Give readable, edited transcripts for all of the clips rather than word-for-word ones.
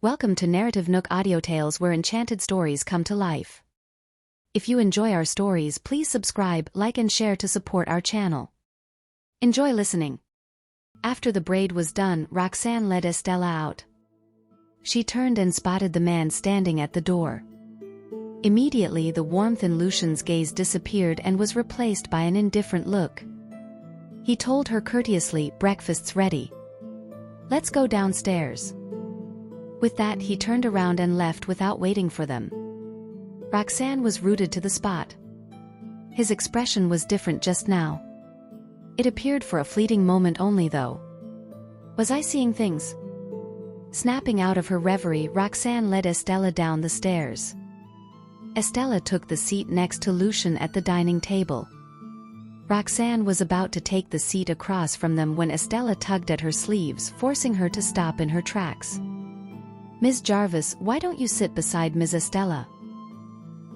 Welcome to NarrativeNook audio tales where enchanted stories come to life. If you enjoy our stories, please subscribe, like and share to support our channel. Enjoy listening. After the braid was done, Roxanne led Estella out. She turned and spotted the man standing at the door. Immediately the warmth in Lucian's gaze disappeared and was replaced by an indifferent look. He told her courteously, "Breakfast's ready. Let's go downstairs." With that, he turned around and left without waiting for them. Roxanne was rooted to the spot. His expression was different just now. It appeared for a fleeting moment only though. Was I seeing things? Snapping out of her reverie, Roxanne led Estella down the stairs. Estella took the seat next to Lucian at the dining table. Roxanne was about to take the seat across from them when Estella tugged at her sleeves, forcing her to stop in her tracks. "Ms. Jarvis, why don't you sit beside Ms. Estella?"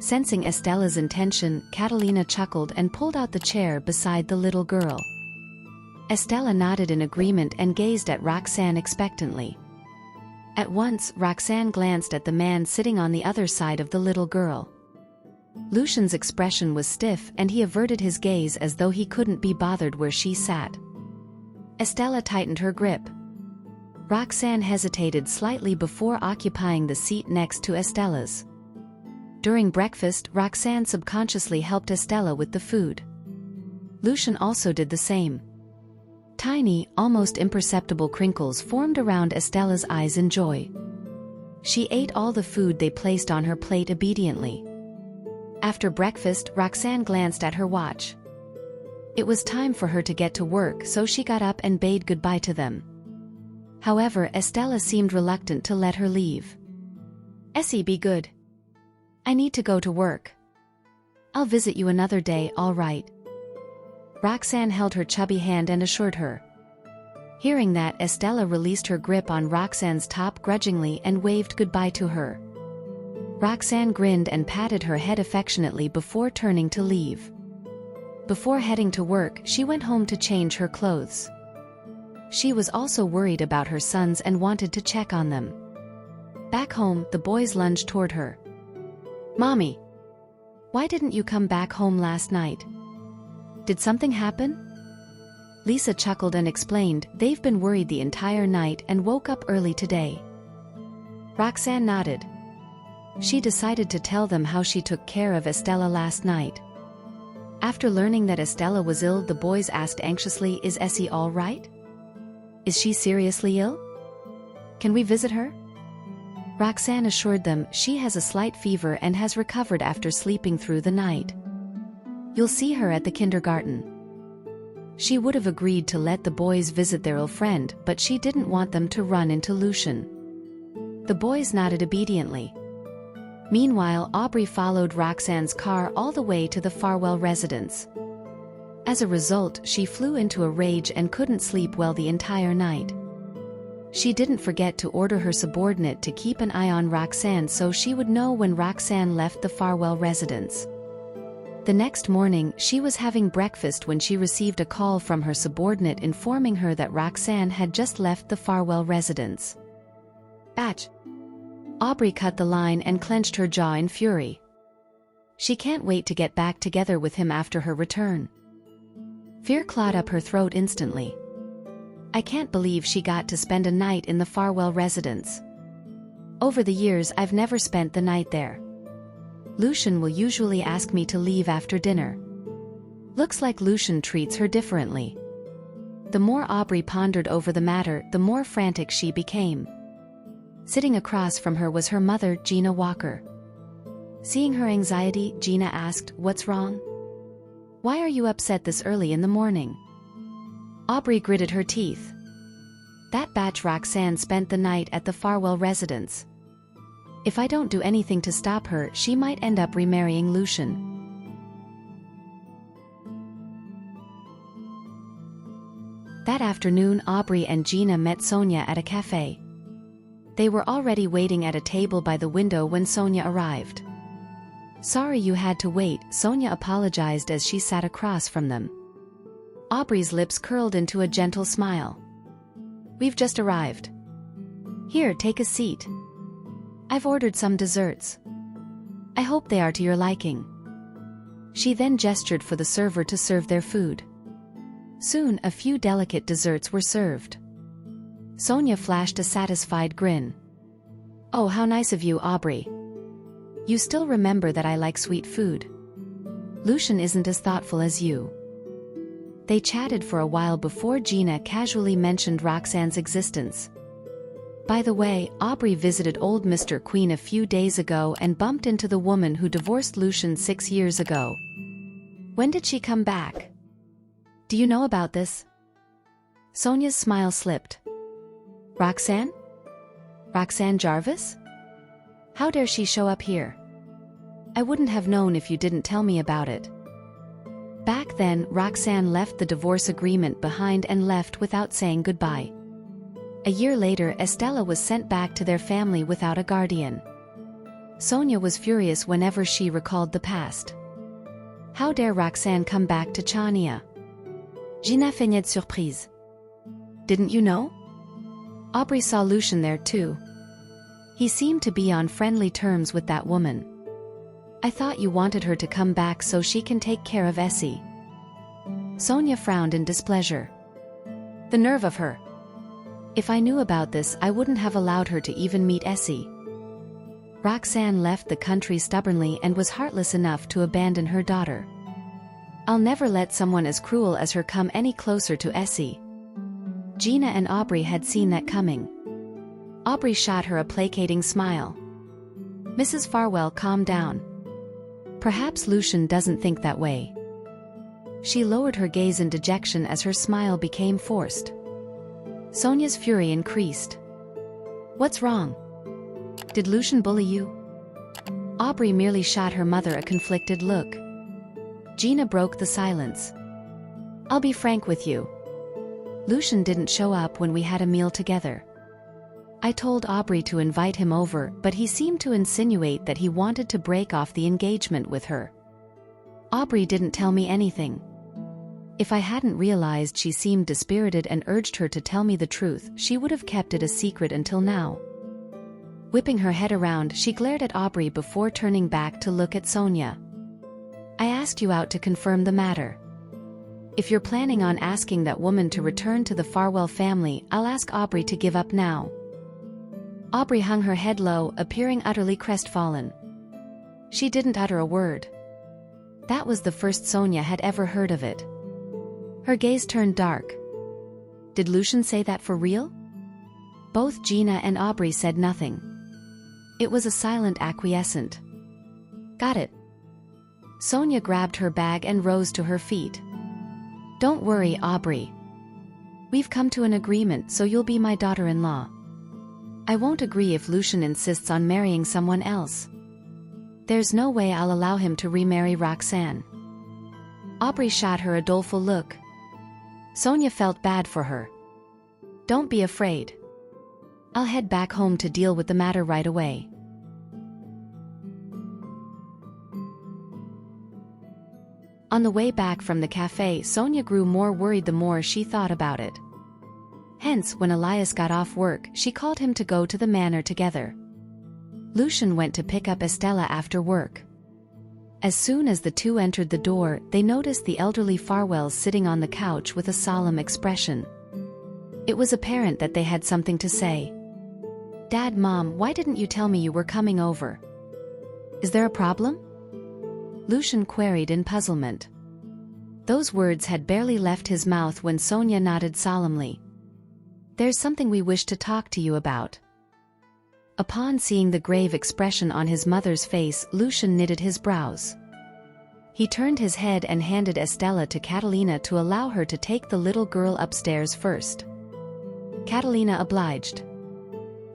Sensing Estella's intention, Catalina chuckled and pulled out the chair beside the little girl. Estella nodded in agreement and gazed at Roxanne expectantly. At once, Roxanne glanced at the man sitting on the other side of the little girl. Lucian's expression was stiff and he averted his gaze as though he couldn't be bothered where she sat. Estella tightened her grip. Roxanne hesitated slightly before occupying the seat next to Estella's. During breakfast, Roxanne subconsciously helped Estella with the food. Lucian also did the same. Tiny, almost imperceptible crinkles formed around Estella's eyes in joy. She ate all the food they placed on her plate obediently. After breakfast, Roxanne glanced at her watch. It was time for her to get to work, so she got up and bade goodbye to them. However, Estella seemed reluctant to let her leave. "Essie, be good. I need to go to work. I'll visit you another day, all right?" Roxanne held her chubby hand and assured her. Hearing that, Estella released her grip on Roxanne's top grudgingly and waved goodbye to her. Roxanne grinned and patted her head affectionately before turning to leave. Before heading to work, she went home to change her clothes. She was also worried about her sons and wanted to check on them. Back home, the boys lunged toward her. "Mommy, why didn't you come back home last night? Did something happen?" Lisa chuckled and explained, "They've been worried the entire night and woke up early today." Roxanne nodded. She decided to tell them how she took care of Estella last night. After learning that Estella was ill, the boys asked anxiously, "Is Essie all right? Is she seriously ill? Can we visit her?" Roxanne assured them she has a slight fever and has recovered after sleeping through the night. "You'll see her at the kindergarten." She would have agreed to let the boys visit their ill friend, but she didn't want them to run into Lucian. The boys nodded obediently. Meanwhile, Aubrey followed Roxanne's car all the way to the Farwell residence. As a result, she flew into a rage and couldn't sleep well the entire night. She didn't forget to order her subordinate to keep an eye on Roxanne so she would know when Roxanne left the Farwell residence. The next morning, she was having breakfast when she received a call from her subordinate informing her that Roxanne had just left the Farwell residence. "Batch!" Aubrey cut the line and clenched her jaw in fury. She can't wait to get back together with him after her return. Fear clawed up her throat instantly. I can't believe she got to spend a night in the Farwell residence. Over the years, I've never spent the night there. Lucian will usually ask me to leave after dinner. Looks like Lucian treats her differently. The more Aubrey pondered over the matter, the more frantic she became. Sitting across from her was her mother, Gina Walker. Seeing her anxiety, Gina asked, "What's wrong? Why are you upset this early in the morning?" Aubrey gritted her teeth. That batch Roxanne spent the night at the Farwell residence. If I don't do anything to stop her, she might end up remarrying Lucian. That afternoon, Aubrey and Gina met Sonia at a cafe. They were already waiting at a table by the window when Sonia arrived. "Sorry you had to wait," Sonia apologized as she sat across from them. Aubrey's lips curled into a gentle smile. "We've just arrived. Here, take a seat." I've ordered some desserts. I hope they are to your liking. She then gestured for the server to serve their food. Soon a few delicate desserts were served. Sonia flashed a satisfied grin. Oh, how nice of you, Aubrey. You still remember that I like sweet food. Lucian isn't as thoughtful as you. They chatted for a while before Gina casually mentioned Roxanne's existence. By the way, Aubrey visited old Mr. Queen a few days ago and bumped into the woman who divorced Lucian 6 years ago. When did she come back? Do you know about this? Sonia's smile slipped. Roxanne? Roxanne Jarvis? How dare she show up here? I wouldn't have known if you didn't tell me about it. Back then, Roxanne left the divorce agreement behind and left without saying goodbye. A year later, Estella was sent back to their family without a guardian. Sonia was furious whenever she recalled the past. How dare Roxanne come back to Chania? Gina feignait de surprise. Didn't you know? Aubrey saw Lucian there too. He seemed to be on friendly terms with that woman. I thought you wanted her to come back so she can take care of Essie. Sonia frowned in displeasure. The nerve of her. If I knew about this, I wouldn't have allowed her to even meet Essie. Roxanne left the country stubbornly and was heartless enough to abandon her daughter. I'll never let someone as cruel as her come any closer to Essie. Gina and Aubrey had seen that coming. Aubrey shot her a placating smile. Mrs. Farwell, calm down. Perhaps Lucian doesn't think that way. She lowered her gaze in dejection as her smile became forced. Sonia's fury increased. What's wrong? Did Lucian bully you? Aubrey merely shot her mother a conflicted look. Gina broke the silence. I'll be frank with you. Lucian didn't show up when we had a meal together. I told Aubrey to invite him over, but he seemed to insinuate that he wanted to break off the engagement with her. Aubrey didn't tell me anything. If I hadn't realized she seemed dispirited and urged her to tell me the truth, she would have kept it a secret until now. Whipping her head around, she glared at Aubrey before turning back to look at Sonia. I asked you out to confirm the matter. If you're planning on asking that woman to return to the Farwell family, I'll ask Aubrey to give up now. Aubrey hung her head low, appearing utterly crestfallen. She didn't utter a word. That was the first Sonia had ever heard of it. Her gaze turned dark. Did Lucian say that for real? Both Gina and Aubrey said nothing. It was a silent acquiescent. Got it. Sonia grabbed her bag and rose to her feet. Don't worry, Aubrey. We've come to an agreement, so you'll be my daughter-in-law. I won't agree if Lucian insists on marrying someone else. There's no way I'll allow him to remarry Roxanne. Aubrey shot her a doleful look. Sonia felt bad for her. Don't be afraid. I'll head back home to deal with the matter right away. On the way back from the cafe, Sonia grew more worried the more she thought about it. Hence, when Elias got off work, she called him to go to the manor together. Lucian went to pick up Estella after work. As soon as the two entered the door, they noticed the elderly Farwells sitting on the couch with a solemn expression. It was apparent that they had something to say. Dad, Mom, why didn't you tell me you were coming over? Is there a problem? Lucian queried in puzzlement. Those words had barely left his mouth when Sonia nodded solemnly. There's something we wish to talk to you about. Upon seeing the grave expression on his mother's face, Lucian knitted his brows. He turned his head and handed Estella to Catalina to allow her to take the little girl upstairs first. Catalina obliged.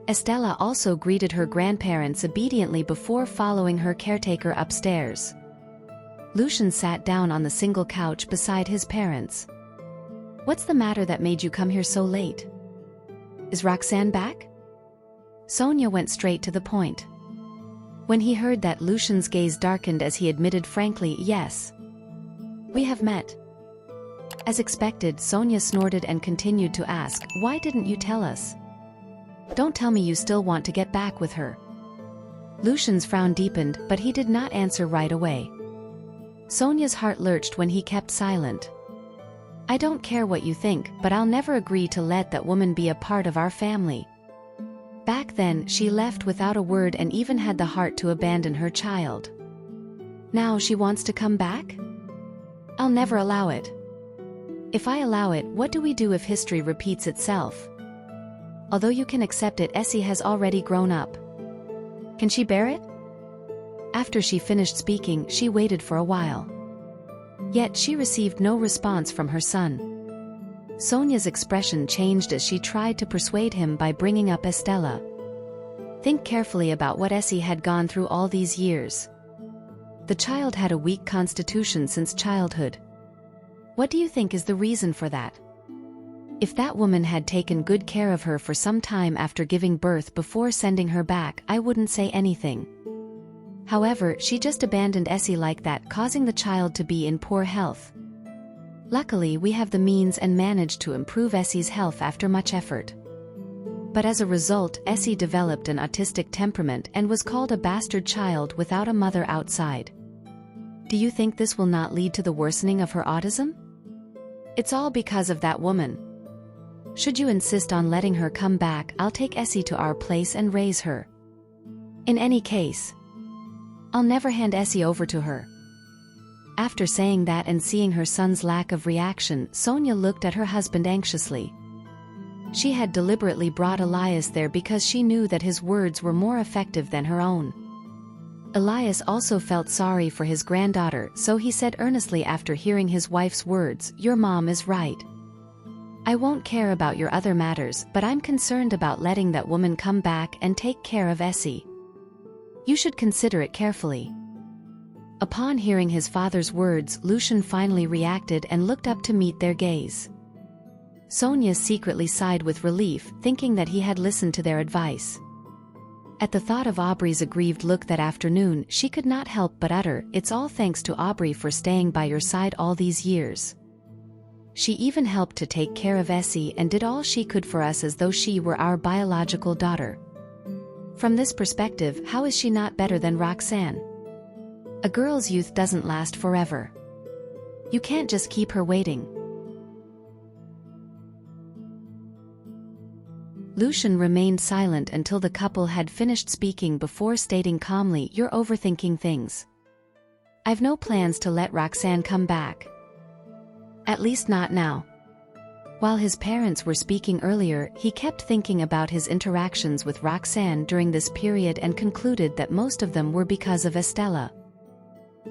Estella also greeted her grandparents obediently before following her caretaker upstairs. Lucian sat down on the single couch beside his parents. What's the matter that made you come here so late? Is Roxanne back? Sonia went straight to the point. When he heard that, Lucian's gaze darkened as he admitted frankly, yes. We have met. As expected, Sonia snorted and continued to ask, why didn't you tell us? Don't tell me you still want to get back with her. Lucian's frown deepened, but he did not answer right away. Sonia's heart lurched when he kept silent. I don't care what you think, but I'll never agree to let that woman be a part of our family. Back then, she left without a word and even had the heart to abandon her child. Now she wants to come back? I'll never allow it. If I allow it, what do we do if history repeats itself? Although you can accept it, Essie has already grown up. Can she bear it? After she finished speaking, she waited for a while. Yet she received no response from her son. Sonia's expression changed as she tried to persuade him by bringing up Estella. Think carefully about what Essie had gone through all these years. The child had a weak constitution since childhood. What do you think is the reason for that? If that woman had taken good care of her for some time after giving birth before sending her back, I wouldn't say anything. However, she just abandoned Essie like that, causing the child to be in poor health. Luckily, we have the means and managed to improve Essie's health after much effort. But as a result, Essie developed an autistic temperament and was called a bastard child without a mother outside. Do you think this will not lead to the worsening of her autism? It's all because of that woman. Should you insist on letting her come back, I'll take Essie to our place and raise her. In any case, I'll never hand Essie over to her. After saying that and seeing her son's lack of reaction, Sonia looked at her husband anxiously. She had deliberately brought Elias there because she knew that his words were more effective than her own. Elias also felt sorry for his granddaughter, so he said earnestly after hearing his wife's words, "Your mom is right. I won't care about your other matters, but I'm concerned about letting that woman come back and take care of Essie. You should consider it carefully." Upon hearing his father's words, Lucian finally reacted and looked up to meet their gaze. Sonia secretly sighed with relief, thinking that he had listened to their advice. At the thought of Aubrey's aggrieved look that afternoon, she could not help but utter, "It's all thanks to Aubrey for staying by your side all these years. She even helped to take care of Essie and did all she could for us as though she were our biological daughter. From this perspective, how is she not better than Roxanne? A girl's youth doesn't last forever. You can't just keep her waiting." Lucian remained silent until the couple had finished speaking before stating calmly, "You're overthinking things. I've no plans to let Roxanne come back. At least not now." While his parents were speaking earlier, he kept thinking about his interactions with Roxanne during this period and concluded that most of them were because of Estella.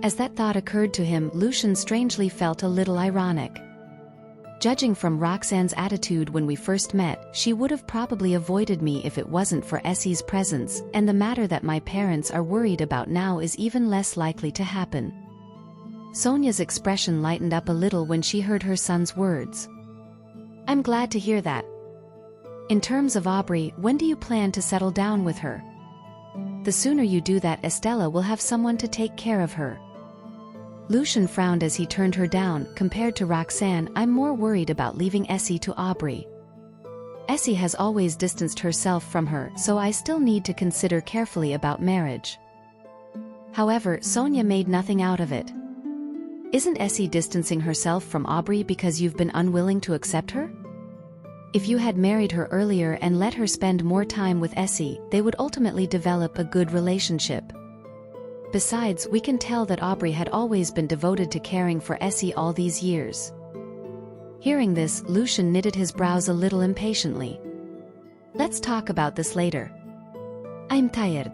As that thought occurred to him, Lucian strangely felt a little ironic. Judging from Roxanne's attitude when we first met, she would have probably avoided me if it wasn't for Essie's presence, and the matter that my parents are worried about now is even less likely to happen. Sonia's expression lightened up a little when she heard her son's words. "I'm glad to hear that. In terms of Aubrey, when do you plan to settle down with her? The sooner you do that, Estella will have someone to take care of her." Lucian frowned as he turned her down. "Compared to Roxanne, I'm more worried about leaving Essie to Aubrey. Essie has always distanced herself from her, so I still need to consider carefully about marriage." However, Sonia made nothing out of it. "Isn't Essie distancing herself from Aubrey because you've been unwilling to accept her? If you had married her earlier and let her spend more time with Essie, they would ultimately develop a good relationship. Besides, we can tell that Aubrey had always been devoted to caring for Essie all these years." Hearing this, Lucian knitted his brows a little impatiently. "Let's talk about this later. I'm tired."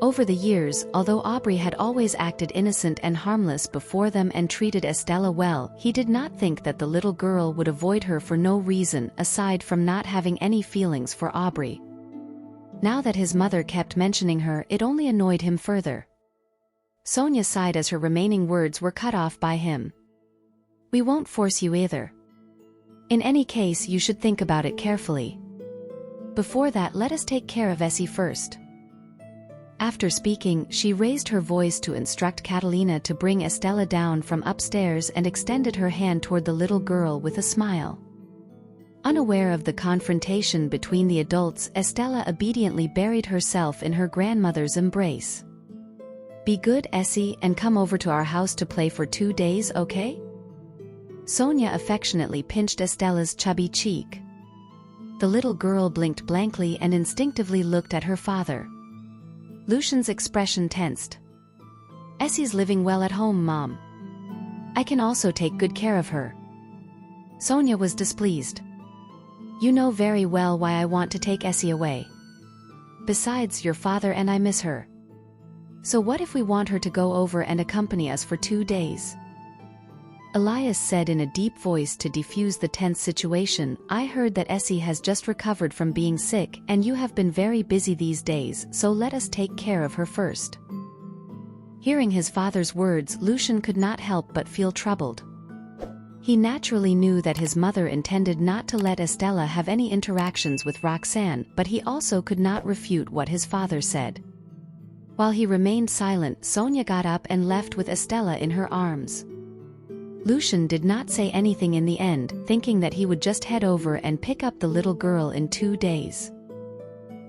Over the years, although Aubrey had always acted innocent and harmless before them and treated Estella well, he did not think that the little girl would avoid her for no reason aside from not having any feelings for Aubrey. Now that his mother kept mentioning her, it only annoyed him further. Sonia sighed as her remaining words were cut off by him. "We won't force you either. In any case, you should think about it carefully. Before that, let us take care of Essie first." After speaking, she raised her voice to instruct Catalina to bring Estella down from upstairs and extended her hand toward the little girl with a smile. Unaware of the confrontation between the adults, Estella obediently buried herself in her grandmother's embrace. "Be good, Essie, and come over to our house to play for 2 days, okay?" Sonia affectionately pinched Estella's chubby cheek. The little girl blinked blankly and instinctively looked at her father. Lucian's expression tensed. "Essie's living well at home, Mom. I can also take good care of her." Sonia was displeased. "You know very well why I want to take Essie away. Besides, your father and I miss her. So what if we want her to go over and accompany us for 2 days?" Elias said in a deep voice to defuse the tense situation, "I heard that Essie has just recovered from being sick and you have been very busy these days, so let us take care of her first." Hearing his father's words, Lucian could not help but feel troubled. He naturally knew that his mother intended not to let Estella have any interactions with Roxanne, but he also could not refute what his father said. While he remained silent, Sonia got up and left with Estella in her arms. Lucian did not say anything in the end, thinking that he would just head over and pick up the little girl in 2 days.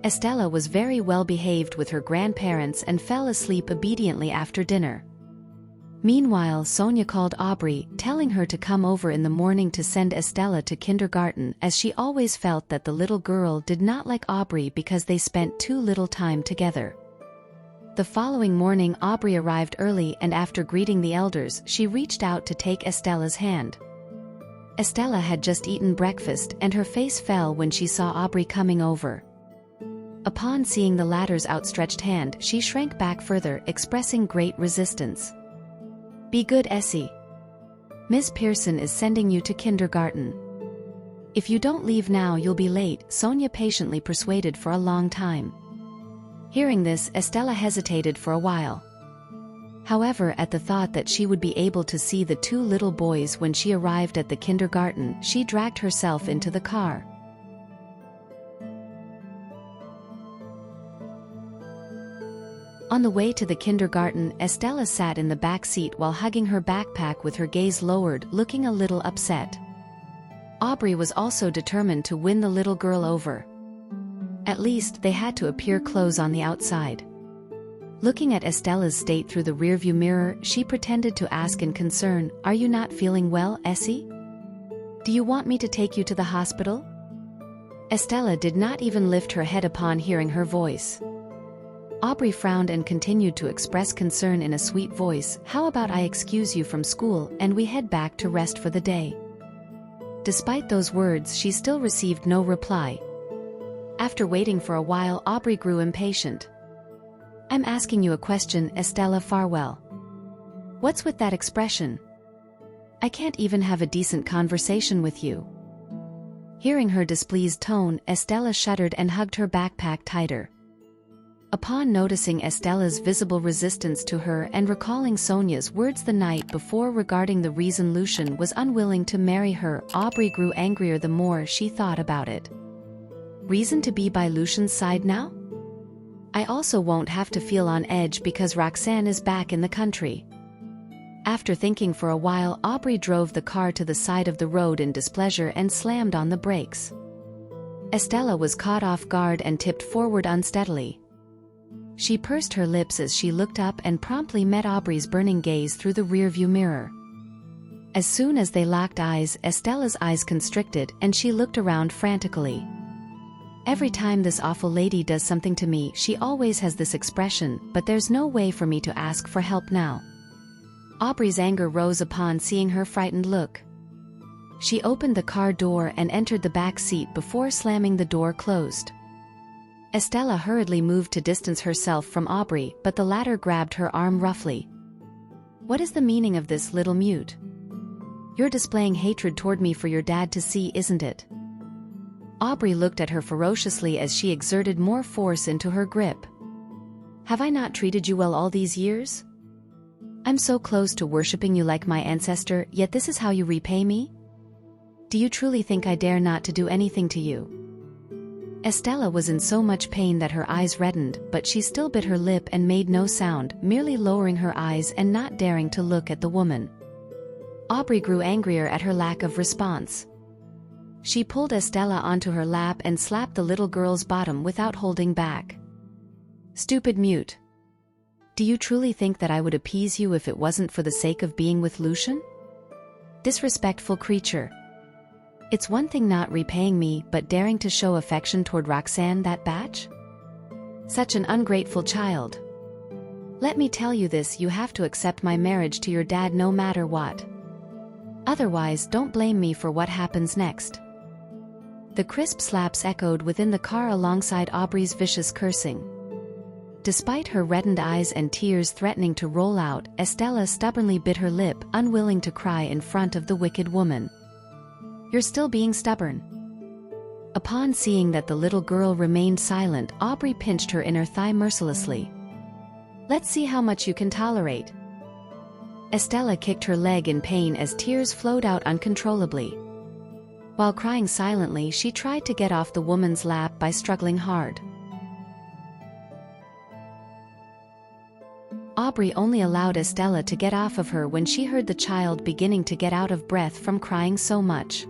Estella was very well behaved with her grandparents and fell asleep obediently after dinner. Meanwhile, Sonia called Aubrey, telling her to come over in the morning to send Estella to kindergarten, as she always felt that the little girl did not like Aubrey because they spent too little time together. The following morning, Aubrey arrived early, and after greeting the elders, she reached out to take Estella's hand. Estella had just eaten breakfast, and her face fell when she saw Aubrey coming over. Upon seeing the latter's outstretched hand, she shrank back further, expressing great resistance. "Be good, Essie. Miss Pearson is sending you to kindergarten. If you don't leave now, you'll be late," Sonia patiently persuaded for a long time. Hearing this, Estella hesitated for a while. However, at the thought that she would be able to see the 2 little boys when she arrived at the kindergarten, she dragged herself into the car. On the way to the kindergarten, Estella sat in the back seat while hugging her backpack with her gaze lowered, looking a little upset. Aubrey was also determined to win the little girl over. At least, they had to appear close on the outside. Looking at Estella's state through the rearview mirror, she pretended to ask in concern, "Are you not feeling well, Essie? Do you want me to take you to the hospital?" Estella did not even lift her head upon hearing her voice. Aubrey frowned and continued to express concern in a sweet voice, "How about I excuse you from school and we head back to rest for the day?" Despite those words, she still received no reply. After waiting for a while, Aubrey grew impatient. "I'm asking you a question, Estella Farwell. What's with that expression? I can't even have a decent conversation with you." Hearing her displeased tone, Estella shuddered and hugged her backpack tighter. Upon noticing Estella's visible resistance to her and recalling Sonia's words the night before regarding the reason Lucian was unwilling to marry her, Aubrey grew angrier the more she thought about it. Reason to be by Lucian's side now? I also won't have to feel on edge because Roxanne is back in the country. After thinking for a while, Aubrey drove the car to the side of the road in displeasure and slammed on the brakes. Estella was caught off guard and tipped forward unsteadily. She pursed her lips as she looked up and promptly met Aubrey's burning gaze through the rearview mirror. As soon as they locked eyes, Estella's eyes constricted and she looked around frantically. Every time this awful lady does something to me, she always has this expression, but there's no way for me to ask for help now. Aubrey's anger rose upon seeing her frightened look. She opened the car door and entered the back seat before slamming the door closed. Estella hurriedly moved to distance herself from Aubrey, but the latter grabbed her arm roughly. "What is the meaning of this, little mute? You're displaying hatred toward me for your dad to see, isn't it?" Aubrey looked at her ferociously as she exerted more force into her grip. "Have I not treated you well all these years? I'm so close to worshipping you like my ancestor, yet this is how you repay me? Do you truly think I dare not to do anything to you?" Estella was in so much pain that her eyes reddened, but she still bit her lip and made no sound, merely lowering her eyes and not daring to look at the woman. Aubrey grew angrier at her lack of response. She pulled Estella onto her lap and slapped the little girl's bottom without holding back. "Stupid mute. Do you truly think that I would appease you if it wasn't for the sake of being with Lucian? Disrespectful creature. It's one thing not repaying me but daring to show affection toward Roxanne that batch? Such an ungrateful child. Let me tell you this, you have to accept my marriage to your dad no matter what. Otherwise, don't blame me for what happens next." The crisp slaps echoed within the car alongside Aubrey's vicious cursing. Despite her reddened eyes and tears threatening to roll out, Estella stubbornly bit her lip, unwilling to cry in front of the wicked woman. "You're still being stubborn." Upon seeing that the little girl remained silent, Aubrey pinched her inner thigh mercilessly. "Let's see how much you can tolerate." Estella kicked her leg in pain as tears flowed out uncontrollably. While crying silently, she tried to get off the woman's lap by struggling hard. Aubrey only allowed Estella to get off of her when she heard the child beginning to get out of breath from crying so much.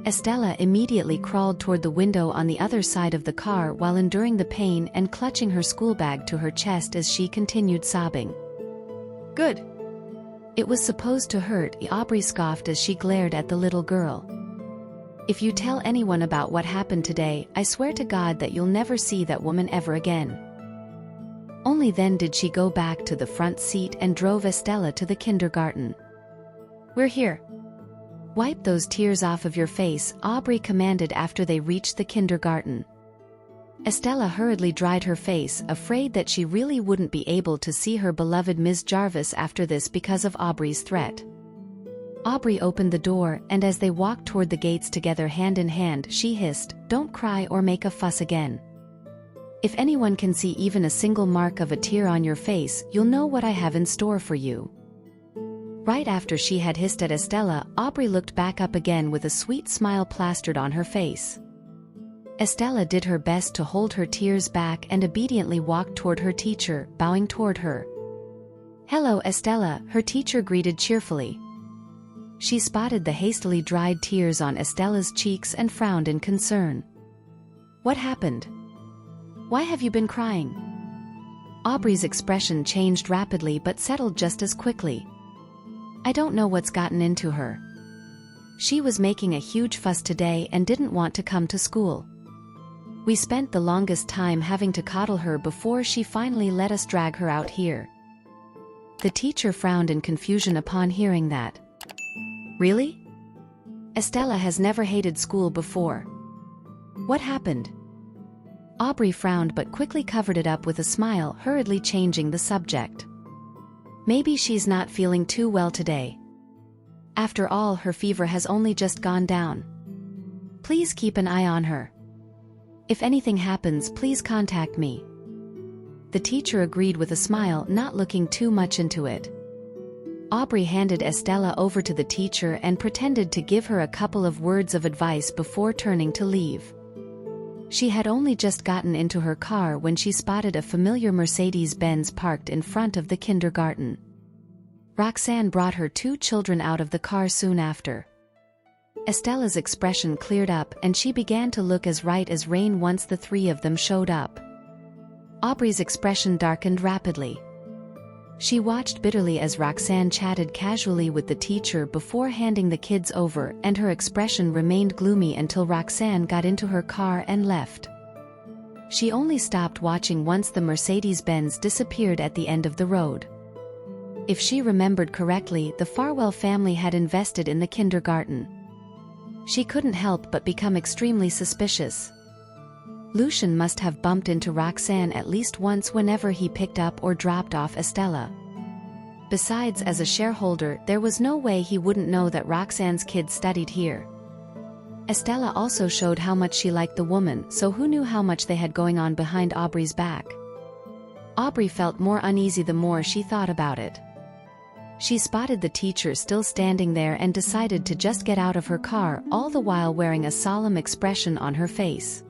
Estella immediately crawled toward the window on the other side of the car while enduring the pain and clutching her school bag to her chest as she continued sobbing. "Good. It was supposed to hurt," Aubrey scoffed as she glared at the little girl. "If you tell anyone about what happened today, I swear to God that you'll never see that woman ever again." Only then did she go back to the front seat and drove Estella to the kindergarten. "We're here. Wipe those tears off of your face," Aubrey commanded after they reached the kindergarten. Estella hurriedly dried her face, afraid that she really wouldn't be able to see her beloved Ms. Jarvis after this because of Aubrey's threat. Aubrey opened the door, and as they walked toward the gates together hand in hand, she hissed, "Don't cry or make a fuss again. If anyone can see even a single mark of a tear on your face, you'll know what I have in store for you." Right after she had hissed at Estella, Aubrey looked back up again with a sweet smile plastered on her face. Estella did her best to hold her tears back and obediently walked toward her teacher, bowing toward her. "Hello, Estella," her teacher greeted cheerfully. She spotted the hastily dried tears on Estella's cheeks and frowned in concern. "What happened? Why have you been crying?" Aubrey's expression changed rapidly but settled just as quickly. "I don't know what's gotten into her. She was making a huge fuss today and didn't want to come to school. We spent the longest time having to coddle her before she finally let us drag her out here." The teacher frowned in confusion upon hearing that. "Really? Estella has never hated school before. What happened?" Aubrey frowned but quickly covered it up with a smile, hurriedly changing the subject. "Maybe she's not feeling too well today. After all, her fever has only just gone down. Please keep an eye on her. If anything happens, please contact me." The teacher agreed with a smile, not looking too much into it. Aubrey handed Estella over to the teacher and pretended to give her a couple of words of advice before turning to leave. She had only just gotten into her car when she spotted a familiar Mercedes-Benz parked in front of the kindergarten. Roxanne brought her 2 children out of the car soon after. Estella's expression cleared up and she began to look as right as rain once the 3 of them showed up. Aubrey's expression darkened rapidly. She watched bitterly as Roxanne chatted casually with the teacher before handing the kids over, and her expression remained gloomy until Roxanne got into her car and left. She only stopped watching once the Mercedes-Benz disappeared at the end of the road. If she remembered correctly, the Farwell family had invested in the kindergarten. She couldn't help but become extremely suspicious. Lucian must have bumped into Roxanne at least once whenever he picked up or dropped off Estella. Besides, as a shareholder, there was no way he wouldn't know that Roxanne's kids studied here. Estella also showed how much she liked the woman, so who knew how much they had going on behind Aubrey's back. Aubrey felt more uneasy the more she thought about it. She spotted the teacher still standing there and decided to just get out of her car, all the while wearing a solemn expression on her face.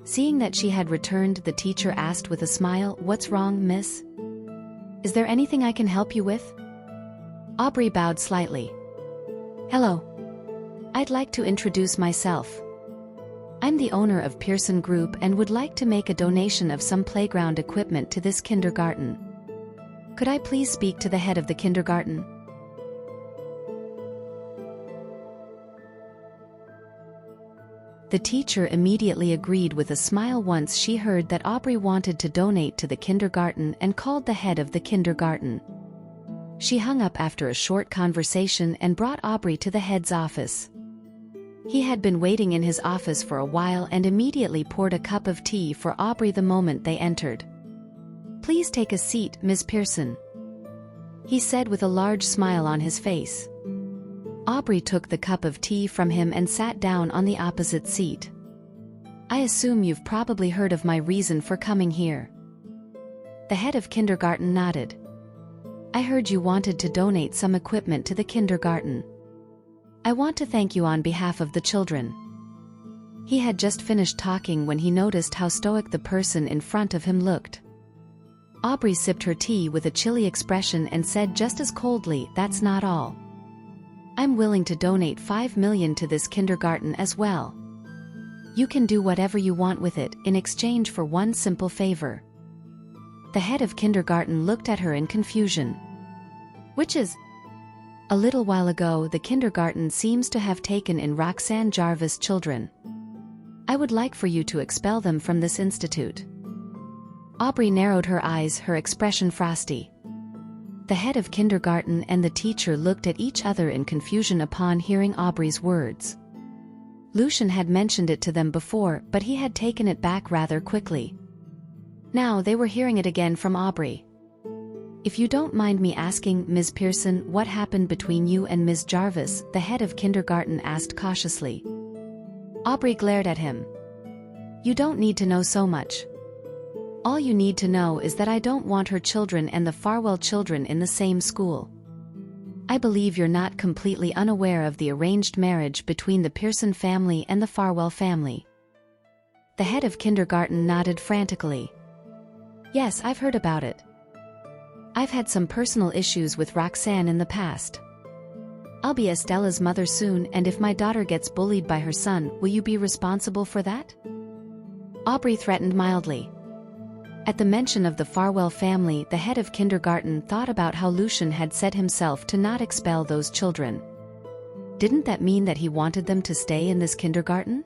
Seeing that she had returned, the teacher asked with a smile, "What's wrong, miss? Is there anything I can help you with?" Aubrey bowed slightly. "Hello. I'd like to introduce myself. I'm the owner of Pearson Group and would like to make a donation of some playground equipment to this kindergarten. Could I please speak to the head of the kindergarten? The teacher immediately agreed with a smile once she heard that Aubrey wanted to donate to the kindergarten and called the head of the kindergarten. She hung up after a short conversation and brought Aubrey to the head's office. He had been waiting in his office for a while and immediately poured a cup of tea for Aubrey the moment they entered. "Please take a seat, Ms. Pearson," he said with a large smile on his face. Aubrey took the cup of tea from him and sat down on the opposite seat. "I assume you've probably heard of my reason for coming here." The head of kindergarten nodded. "I heard you wanted to donate some equipment to the kindergarten. I want to thank you on behalf of the children." He had just finished talking when he noticed how stoic the person in front of him looked. Aubrey sipped her tea with a chilly expression and said just as coldly, "That's not all. I'm willing to donate $5 million to this kindergarten as well. You can do whatever you want with it in exchange for one simple favor." The head of kindergarten looked at her in confusion. "Which is?" "A little while ago the kindergarten seems to have taken in Roxanne Jarvis' children. I would like for you to expel them from this institute." Aubrey narrowed her eyes, her expression frosty. The head of kindergarten and the teacher looked at each other in confusion upon hearing Aubrey's words. Lucian had mentioned it to them before, but he had taken it back rather quickly. Now they were hearing it again from Aubrey. "If you don't mind me asking, Ms. Pearson, what happened between you and Ms. Jarvis?" the head of kindergarten asked cautiously. Aubrey glared at him. "You don't need to know so much. All you need to know is that I don't want her children and the Farwell children in the same school. I believe you're not completely unaware of the arranged marriage between the Pearson family and the Farwell family." The head of kindergarten nodded frantically. "Yes, I've heard about it. I've had some personal issues with Roxanne in the past. I'll be Estella's mother soon, and if my daughter gets bullied by her son, will you be responsible for that?" Aubrey threatened mildly. At the mention of the Farwell family, the head of kindergarten thought about how Lucian had said himself to not expel those children. Didn't that mean that he wanted them to stay in this kindergarten?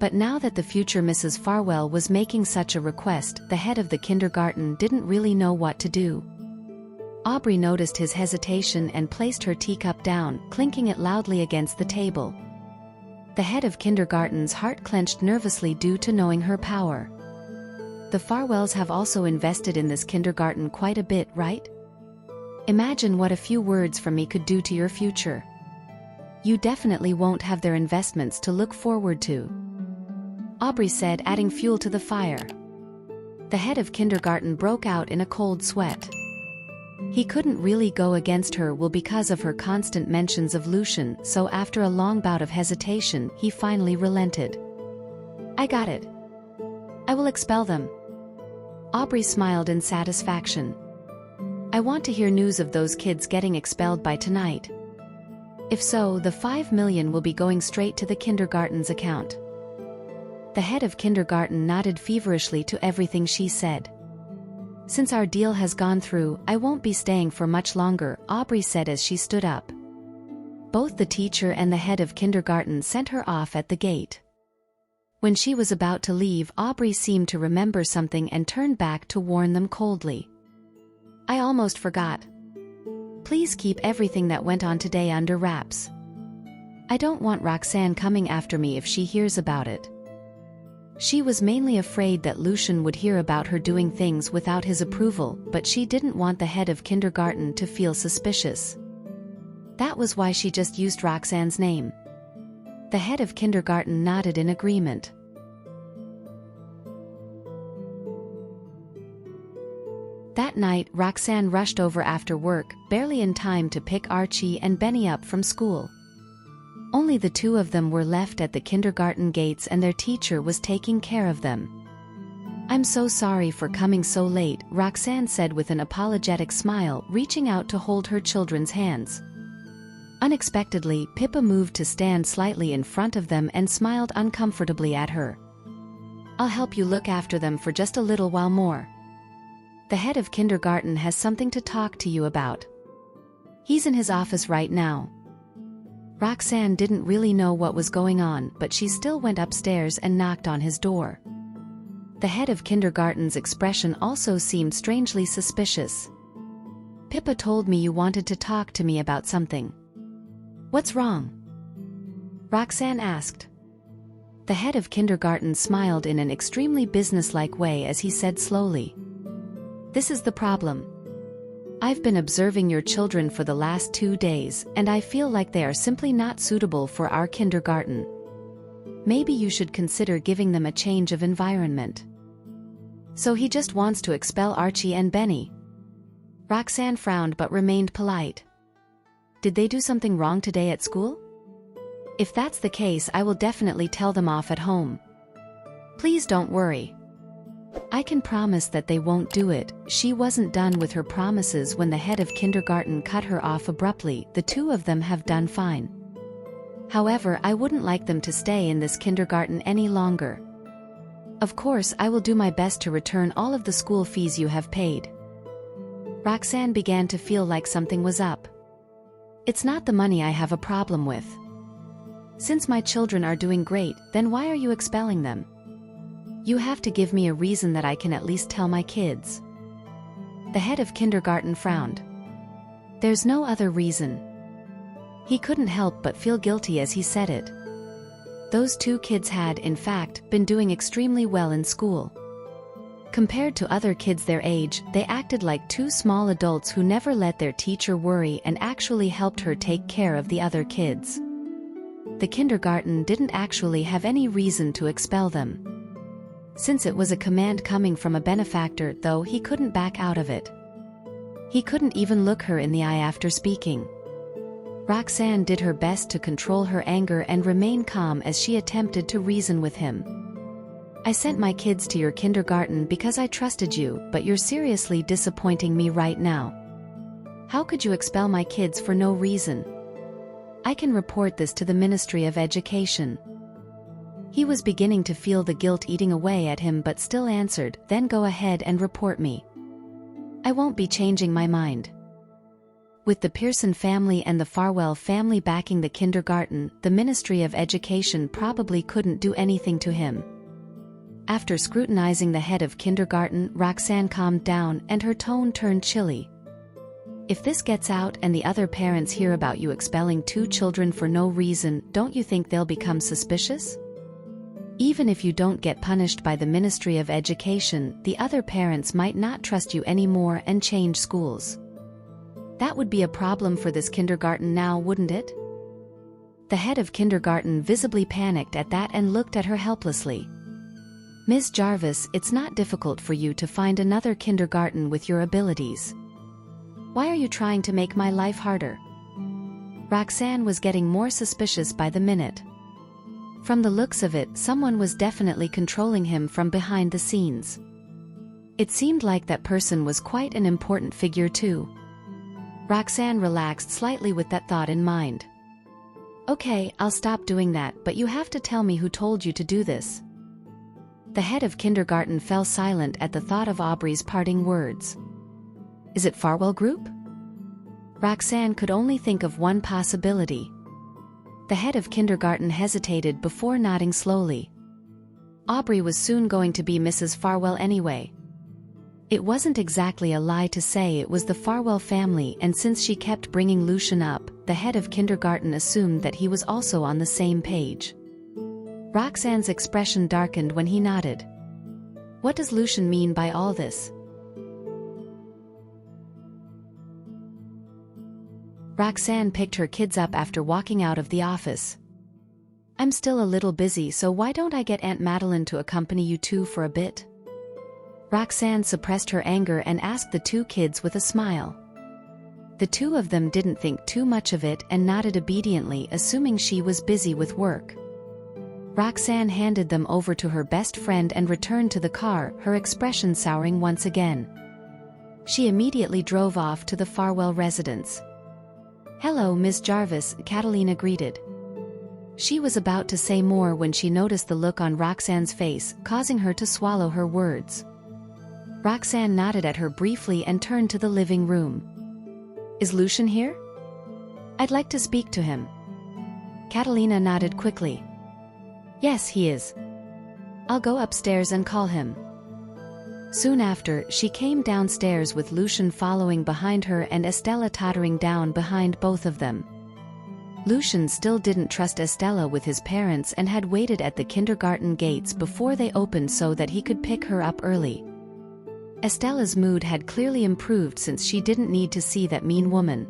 But now that the future Mrs. Farwell was making such a request, the head of the kindergarten didn't really know what to do. Aubrey noticed his hesitation and placed her teacup down, clinking it loudly against the table. The head of kindergarten's heart clenched nervously due to knowing her power. "The Farwells have also invested in this kindergarten quite a bit, right? Imagine what a few words from me could do to your future. You definitely won't have their investments to look forward to," Aubrey said, adding fuel to the fire. The head of kindergarten broke out in a cold sweat. He couldn't really go against her will because of her constant mentions of Lucian, so after a long bout of hesitation, he finally relented. "I got it. I will expel them." Aubrey smiled in satisfaction. "I want to hear news of those kids getting expelled by tonight. If so, the $5 million will be going straight to the kindergarten's account." The head of kindergarten nodded feverishly to everything she said. "Since our deal has gone through, I won't be staying for much longer," Aubrey said as she stood up. Both the teacher and the head of kindergarten sent her off at the gate. When she was about to leave, Aubrey seemed to remember something and turned back to warn them coldly. "I almost forgot. Please keep everything that went on today under wraps. I don't want Roxanne coming after me if she hears about it." She was mainly afraid that Lucian would hear about her doing things without his approval, but she didn't want the head of kindergarten to feel suspicious. That was why she just used Roxanne's name. The head of kindergarten nodded in agreement. That night, Roxanne rushed over after work, barely in time to pick Archie and Benny up from school. Only the two of them were left at the kindergarten gates and their teacher was taking care of them. "I'm so sorry for coming so late," Roxanne said with an apologetic smile, reaching out to hold her children's hands. Unexpectedly, Pippa moved to stand slightly in front of them and smiled uncomfortably at her. "I'll help you look after them for just a little while more. The head of kindergarten has something to talk to you about. He's in his office right now." Roxanne didn't really know what was going on, but she still went upstairs and knocked on his door. The head of kindergarten's expression also seemed strangely suspicious. "Pippa told me you wanted to talk to me about something. What's wrong?" Roxanne asked. The head of kindergarten smiled in an extremely businesslike way as he said slowly, "This is the problem. I've been observing your children for the last 2 days, and I feel like they are simply not suitable for our kindergarten. Maybe you should consider giving them a change of environment." "So he just wants to expel Archie and Benny?" Roxanne frowned but remained polite. "Did they do something wrong today at school? If that's the case, I will definitely tell them off at home. Please don't worry. I can promise that they won't do it." She wasn't done with her promises when the head of kindergarten cut her off abruptly. "The two of them have done fine. However, I wouldn't like them to stay in this kindergarten any longer. Of course, I will do my best to return all of the school fees you have paid." Roxanne began to feel like something was up. "It's not the money I have a problem with. Since my children are doing great, then why are you expelling them? You have to give me a reason that I can at least tell my kids." The head of kindergarten frowned. "There's no other reason." He couldn't help but feel guilty as he said it. Those 2 kids had, in fact, been doing extremely well in school. Compared to other kids their age, they acted like 2 small adults who never let their teacher worry and actually helped her take care of the other kids. The kindergarten didn't actually have any reason to expel them. Since it was a command coming from a benefactor, though, he couldn't back out of it. He couldn't even look her in the eye after speaking. Roxanne did her best to control her anger and remain calm as she attempted to reason with him. "I sent my kids to your kindergarten because I trusted you, but you're seriously disappointing me right now. How could you expel my kids for no reason? I can report this to the Ministry of Education." He was beginning to feel the guilt eating away at him but still answered, "Then go ahead and report me. I won't be changing my mind." With the Pearson family and the Farwell family backing the kindergarten, the Ministry of Education probably couldn't do anything to him. After scrutinizing the head of kindergarten, Roxanne calmed down and her tone turned chilly. "If this gets out and the other parents hear about you expelling 2 children for no reason, don't you think they'll become suspicious? Even if you don't get punished by the Ministry of Education, the other parents might not trust you anymore and change schools. That would be a problem for this kindergarten now, wouldn't it?" The head of kindergarten visibly panicked at that and looked at her helplessly. "Ms. Jarvis, it's not difficult for you to find another kindergarten with your abilities. Why are you trying to make my life harder?" Roxanne was getting more suspicious by the minute. From the looks of it, someone was definitely controlling him from behind the scenes. It seemed like that person was quite an important figure too. Roxanne relaxed slightly with that thought in mind. "Okay, I'll stop doing that, but you have to tell me who told you to do this." The head of kindergarten fell silent at the thought of Aubrey's parting words. "Is it Farwell Group?" Roxanne could only think of one possibility. The head of kindergarten hesitated before nodding slowly. Aubrey was soon going to be Mrs. Farwell anyway. It wasn't exactly a lie to say it was the Farwell family, and since she kept bringing Lucian up, the head of kindergarten assumed that he was also on the same page. Roxanne's expression darkened when he nodded. "What does Lucian mean by all this?" Roxanne picked her kids up after walking out of the office. "I'm still a little busy, so why don't I get Aunt Madeline to accompany you 2 for a bit?" Roxanne suppressed her anger and asked the 2 kids with a smile. The 2 of them didn't think too much of it and nodded obediently, assuming she was busy with work. Roxanne handed them over to her best friend and returned to the car, her expression souring once again. She immediately drove off to the Farwell residence. "Hello, Miss Jarvis," Catalina greeted. She was about to say more when she noticed the look on Roxanne's face, causing her to swallow her words. Roxanne nodded at her briefly and turned to the living room. "Is Lucian here? I'd like to speak to him." Catalina nodded quickly. "Yes, he is. I'll go upstairs and call him." Soon after, she came downstairs with Lucian following behind her and Estella tottering down behind both of them. Lucian still didn't trust Estella with his parents and had waited at the kindergarten gates before they opened so that he could pick her up early. Estella's mood had clearly improved since she didn't need to see that mean woman.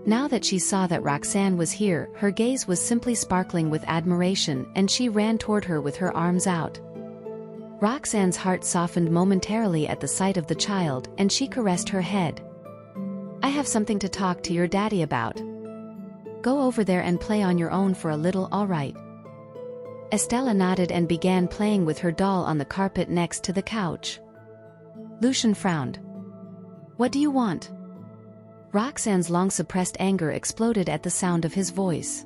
Now that she saw that Roxanne was here, her gaze was simply sparkling with admiration, and she ran toward her with her arms out. Roxanne's heart softened momentarily at the sight of the child, and she caressed her head. "I have something to talk to your daddy about. Go over there and play on your own for a little, all right?" Estella nodded and began playing with her doll on the carpet next to the couch. Lucian frowned. "What do you want?" Roxanne's long-suppressed anger exploded at the sound of his voice.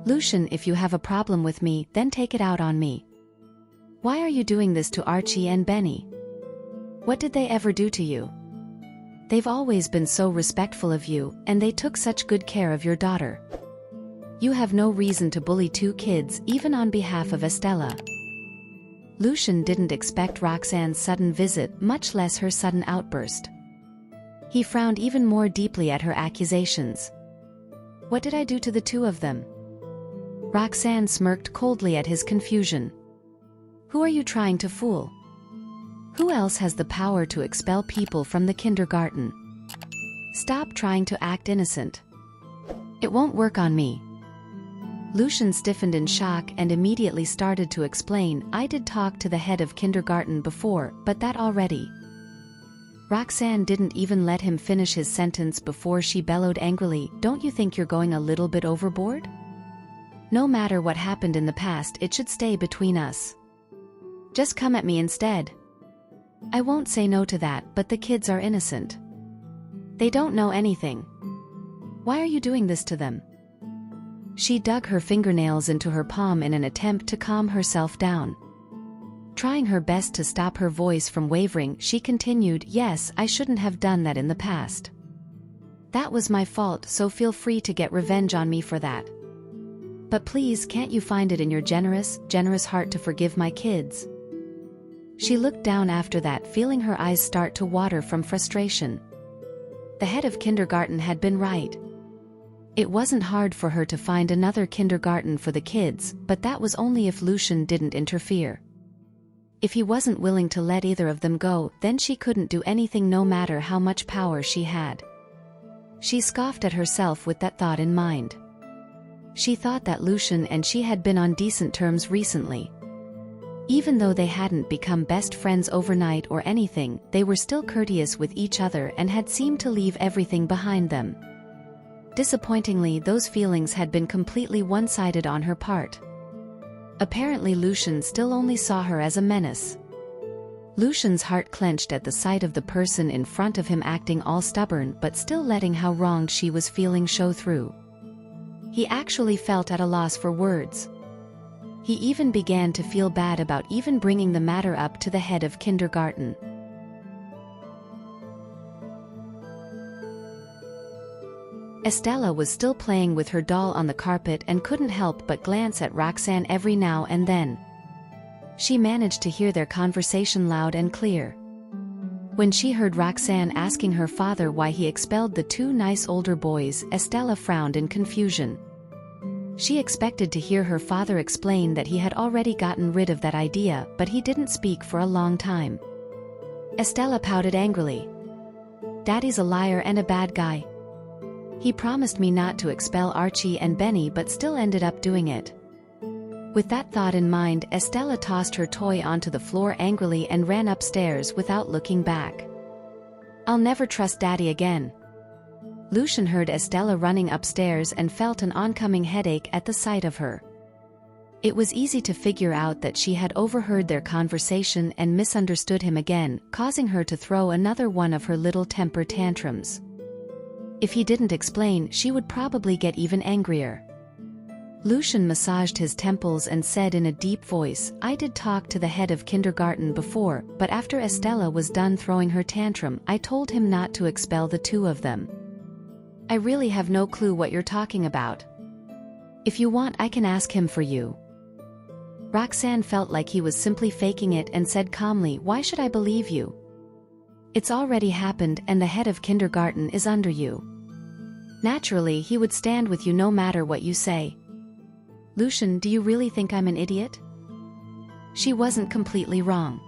"Lucian, if you have a problem with me, then take it out on me. Why are you doing this to Archie and Benny? What did they ever do to you? They've always been so respectful of you, and they took such good care of your daughter. You have no reason to bully two kids, even on behalf of Estella." Lucian didn't expect Roxanne's sudden visit, much less her sudden outburst. He frowned even more deeply at her accusations. "What did I do to the two of them?" Roxanne smirked coldly at his confusion. "Who are you trying to fool? Who else has the power to expel people from the kindergarten? Stop trying to act innocent. It won't work on me." Lucian stiffened in shock and immediately started to explain, "I did talk to the head of kindergarten before, but that already." Roxanne didn't even let him finish his sentence before she bellowed angrily, "Don't you think you're going a little bit overboard? No matter what happened in the past, it should stay between us. Just come at me instead. I won't say no to that, but the kids are innocent. They don't know anything. Why are you doing this to them?" She dug her fingernails into her palm in an attempt to calm herself down. Trying her best to stop her voice from wavering, she continued, "Yes, I shouldn't have done that in the past. That was my fault, so feel free to get revenge on me for that. But please, can't you find it in your generous heart to forgive my kids?" She looked down after that, feeling her eyes start to water from frustration. The head of kindergarten had been right. It wasn't hard for her to find another kindergarten for the kids, but that was only if Lucian didn't interfere. If he wasn't willing to let either of them go, then she couldn't do anything no matter how much power she had. She scoffed at herself with that thought in mind. She thought that Lucian and she had been on decent terms recently. Even though they hadn't become best friends overnight or anything, they were still courteous with each other and had seemed to leave everything behind them. Disappointingly, those feelings had been completely one-sided on her part. Apparently Lucian still only saw her as a menace. Lucian's heart clenched at the sight of the person in front of him acting all stubborn but still letting how wronged she was feeling show through. He actually felt at a loss for words. He even began to feel bad about even bringing the matter up to the head of kindergarten. Estella was still playing with her doll on the carpet and couldn't help but glance at Roxanne every now and then. She managed to hear their conversation loud and clear. When she heard Roxanne asking her father why he expelled the two nice older boys, Estella frowned in confusion. She expected to hear her father explain that he had already gotten rid of that idea, but he didn't speak for a long time. Estella pouted angrily. "Daddy's a liar and a bad guy. He promised me not to expel Archie and Benny but still ended up doing it." With that thought in mind, Estella tossed her toy onto the floor angrily and ran upstairs without looking back. "I'll never trust Daddy again." Lucian heard Estella running upstairs and felt an oncoming headache at the sight of her. It was easy to figure out that she had overheard their conversation and misunderstood him again, causing her to throw another one of her little temper tantrums. If he didn't explain, she would probably get even angrier. Lucian massaged his temples and said in a deep voice, "I did talk to the head of kindergarten before, but after Estella was done throwing her tantrum, I told him not to expel the two of them. I really have no clue what you're talking about. If you want, I can ask him for you." Roxanne felt like he was simply faking it and said calmly, "Why should I believe you? It's already happened and the head of kindergarten is under you. Naturally, he would stand with you no matter what you say." "Lucian, do you really think I'm an idiot?" She wasn't completely wrong.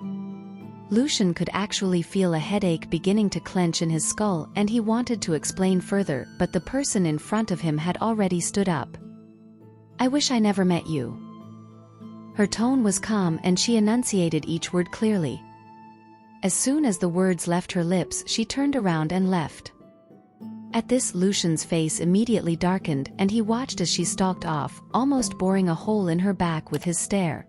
Lucian could actually feel a headache beginning to clench in his skull, and he wanted to explain further, but the person in front of him had already stood up. "I wish I never met you." Her tone was calm and she enunciated each word clearly. As soon as the words left her lips, she turned around and left. At this, Lucian's face immediately darkened and he watched as she stalked off, almost boring a hole in her back with his stare.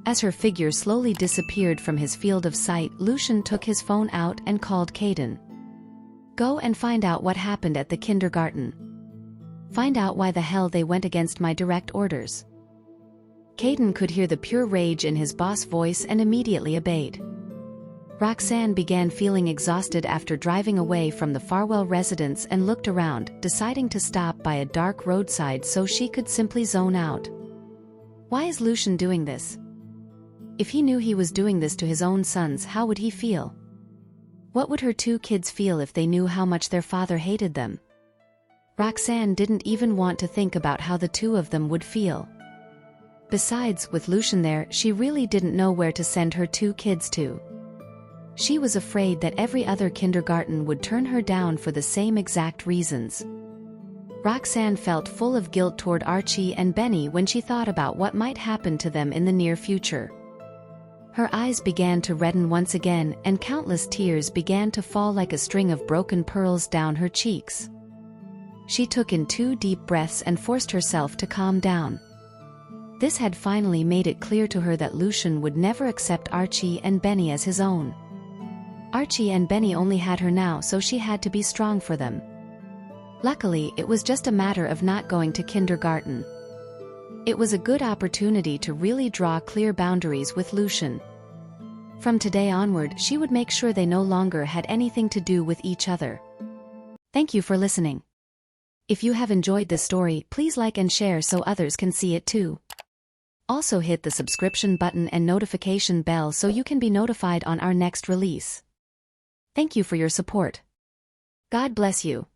As her figure slowly disappeared from his field of sight, Lucian took his phone out and called Caden. "Go and find out what happened at the kindergarten. Find out why the hell they went against my direct orders." Caden could hear the pure rage in his boss' voice and immediately obeyed. Roxanne began feeling exhausted after driving away from the Farwell residence and looked around, deciding to stop by a dark roadside so she could simply zone out. Why is Lucian doing this? If he knew he was doing this to his own sons, how would he feel? What would her two kids feel if they knew how much their father hated them? Roxanne didn't even want to think about how the two of them would feel. Besides, with Lucian there, she really didn't know where to send her two kids to. She was afraid that every other kindergarten would turn her down for the same exact reasons. Roxanne felt full of guilt toward Archie and Benny when she thought about what might happen to them in the near future. Her eyes began to redden once again, and countless tears began to fall like a string of broken pearls down her cheeks. She took in 2 deep breaths and forced herself to calm down. This had finally made it clear to her that Lucian would never accept Archie and Benny as his own. Archie and Benny only had her now, so she had to be strong for them. Luckily, it was just a matter of not going to kindergarten. It was a good opportunity to really draw clear boundaries with Lucian. From today onward, she would make sure they no longer had anything to do with each other. Thank you for listening. If you have enjoyed this story, please like and share so others can see it too. Also hit the subscription button and notification bell so you can be notified on our next release. Thank you for your support. God bless you.